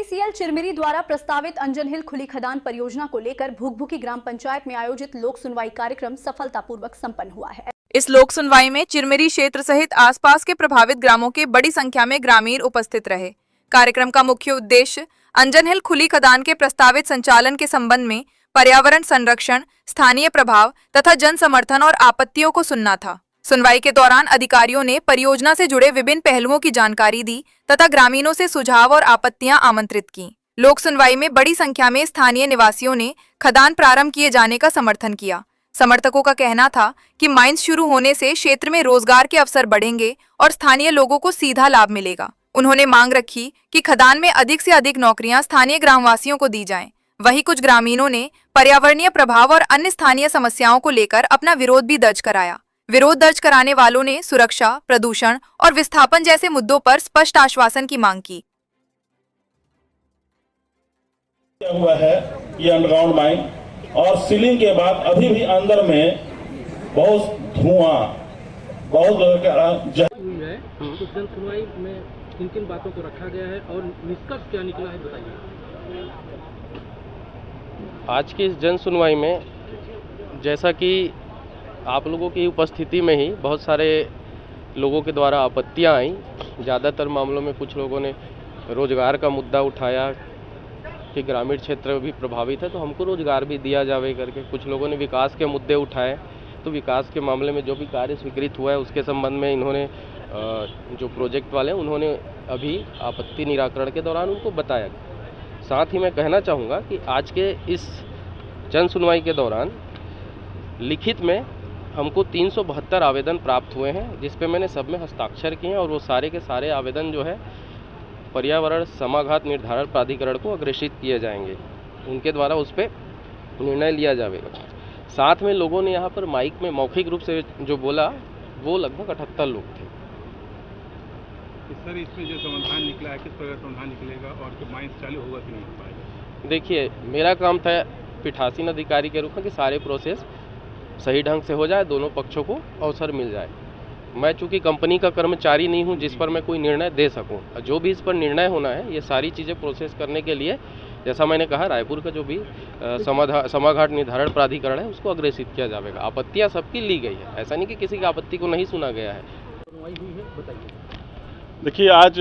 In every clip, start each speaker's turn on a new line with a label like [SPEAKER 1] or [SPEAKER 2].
[SPEAKER 1] पीसीसीएल चिरमिरी द्वारा प्रस्तावित अंजन हिल खुली खदान परियोजना को लेकर भुकभुकी ग्राम पंचायत में आयोजित लोक सुनवाई कार्यक्रम सफलतापूर्वक संपन्न हुआ है।
[SPEAKER 2] इस लोक सुनवाई में चिरमिरी क्षेत्र सहित आसपास के प्रभावित ग्रामों के बड़ी संख्या में ग्रामीण उपस्थित रहे। कार्यक्रम का मुख्य उद्देश्य अंजन हिल खुली खदान के प्रस्तावित संचालन के संबंध में पर्यावरण संरक्षण, स्थानीय प्रभाव तथा जन समर्थन और आपत्तियों को सुनना था। सुनवाई के दौरान अधिकारियों ने परियोजना से जुड़े विभिन्न पहलुओं की जानकारी दी तथा ग्रामीणों से सुझाव और आपत्तियां आमंत्रित की। लोक सुनवाई में बड़ी संख्या में स्थानीय निवासियों ने खदान प्रारंभ किए जाने का समर्थन किया। समर्थकों का कहना था कि माइंस शुरू होने से क्षेत्र में रोजगार के अवसर बढ़ेंगे और स्थानीय लोगों को सीधा लाभ मिलेगा। उन्होंने मांग रखी कि खदान में अधिक से अधिक नौकरियां स्थानीय ग्रामवासियों को दी जाएं। वहीं कुछ ग्रामीणों ने पर्यावरणीय प्रभाव और अन्य स्थानीय समस्याओं को लेकर अपना विरोध भी दर्ज कराया। विरोध दर्ज कराने वालों ने सुरक्षा, प्रदूषण और विस्थापन जैसे मुद्दों पर स्पष्ट आश्वासन की मांग की।
[SPEAKER 3] हुआ है ये अंडरग्राउंड माइन और सीलिंग के बाद अभी भी अंदर में बहुत धुआं, बहुत
[SPEAKER 4] हुई है। तो जन सुनवाई में किन बातों को रखा गया है और निष्कर्ष क्या निकला है, बताइए।
[SPEAKER 5] आज की इस जन सुनवाई में जैसा कि आप लोगों की उपस्थिति में ही बहुत सारे लोगों के द्वारा आपत्तियां आई। ज़्यादातर मामलों में कुछ लोगों ने रोजगार का मुद्दा उठाया कि ग्रामीण क्षेत्र भी प्रभावित है तो हमको रोजगार भी दिया जावे करके। कुछ लोगों ने विकास के मुद्दे उठाए तो विकास के मामले में जो भी कार्य स्वीकृत हुआ है उसके संबंध में इन्होंने जो प्रोजेक्ट वाले हैं उन्होंने अभी आपत्ति निराकरण के दौरान उनको बताया। साथ ही मैं कहना चाहूँगा कि आज के इस जन सुनवाई के दौरान लिखित में हमको 372 आवेदन प्राप्त हुए हैं, जिस पे मैंने सब में हस्ताक्षर किए हैं और वो सारे के सारे आवेदन जो है पर्यावरण समाघात निर्धारण प्राधिकरण को अग्रेषित किए जाएंगे। उनके द्वारा उस पर निर्णय लिया जाएगा। साथ में लोगों ने यहाँ पर माइक में मौखिक रूप से जो बोला वो लगभग 78 लोग थे।
[SPEAKER 6] सर, इसमें जो समाधान निकला है, किस प्रकार समाधान निकलेगा और जो माइंस चालू होगा कि नहीं हो पाएगा?
[SPEAKER 5] देखिए, मेरा काम था पीठासीन अधिकारी के रूप में कि सारे प्रोसेस सही ढंग से हो जाए, दोनों पक्षों को अवसर मिल जाए। मैं चूँकि कंपनी का कर्मचारी नहीं हूँ जिस पर मैं कोई निर्णय दे सकूँ। जो भी इस पर निर्णय होना है ये सारी चीज़ें प्रोसेस करने के लिए, जैसा मैंने कहा, रायपुर का जो भी समाघाट निर्धारण प्राधिकरण है उसको अग्रेषित किया जाएगा। आपत्तियाँ सबकी ली गई है, ऐसा नहीं कि किसी की आपत्ति को नहीं सुना गया है।
[SPEAKER 3] देखिए, आज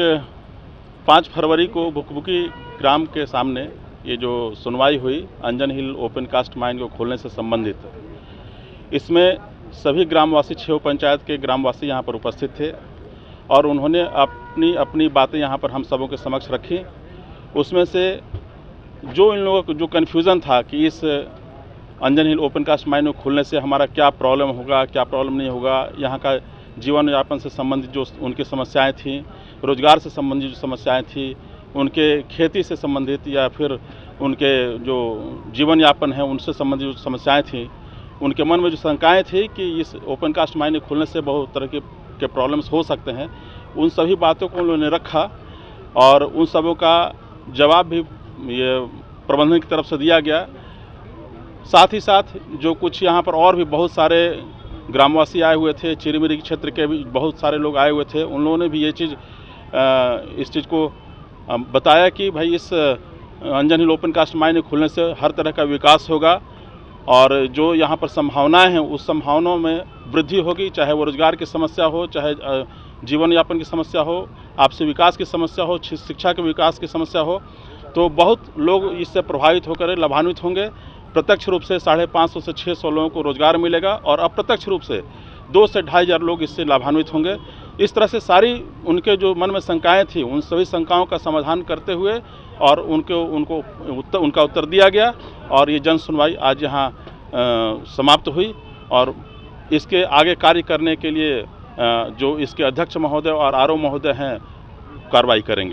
[SPEAKER 3] 5 फरवरी को भुकभुकी ग्राम के सामने ये जो सुनवाई हुई अंजन हिल ओपन कास्ट माइन को खोलने से संबंधित, इसमें सभी ग्रामवासी 6 पंचायत के ग्रामवासी यहाँ पर उपस्थित थे और उन्होंने अपनी अपनी बातें यहाँ पर हम सबों के समक्ष रखी। उसमें से जो इन लोगों को जो कन्फ्यूज़न था कि इस अंजन हिल ओपन कास्ट माइन को खोलने से हमारा क्या प्रॉब्लम होगा, क्या प्रॉब्लम नहीं होगा, यहाँ का जीवन यापन से संबंधित जो उनकी समस्याएं थीं, रोजगार से संबंधित जो समस्याएं थी, उनके खेती से संबंधित या फिर उनके जो जीवन यापन है उनसे संबंधित जो समस्याएं थीं, उनके मन में जो शंकाएं थी कि इस ओपन कास्ट माइन खोलने से बहुत तरह के प्रॉब्लम्स हो सकते हैं, उन सभी बातों को उन्होंने रखा और उन सबों का जवाब भी ये प्रबंधन की तरफ से दिया गया। साथ ही साथ जो कुछ यहाँ पर और भी बहुत सारे ग्रामवासी आए हुए थे, चिरमिरी क्षेत्र के भी बहुत सारे लोग आए हुए थे, उन लोगों ने भी ये चीज़ इस चीज़ को बताया कि भाई इस अंजन हिल ओपन कास्ट माइन खुलने से हर तरह का विकास होगा और जो यहाँ पर संभावनाएं हैं उस संभावनाओं में वृद्धि होगी, चाहे वो रोजगार की समस्या हो, चाहे जीवन यापन की समस्या हो, आपसी विकास की समस्या हो, शिक्षा के विकास की समस्या हो, तो बहुत लोग इससे प्रभावित होकर लाभान्वित होंगे। प्रत्यक्ष रूप से 550 से 600 लोगों को रोजगार मिलेगा और अप्रत्यक्ष रूप से 2 से 2,500 लोग इससे लाभान्वित होंगे। इस तरह से सारी उनके जो मन में शंकाएं थी उन सभी शंकाओं का समाधान करते हुए और उनका उत्तर दिया गया और ये जन सुनवाई आज यहाँ समाप्त हुई और इसके आगे कार्य करने के लिए जो इसके अध्यक्ष महोदय और आरओ महोदय हैं कार्रवाई करेंगे।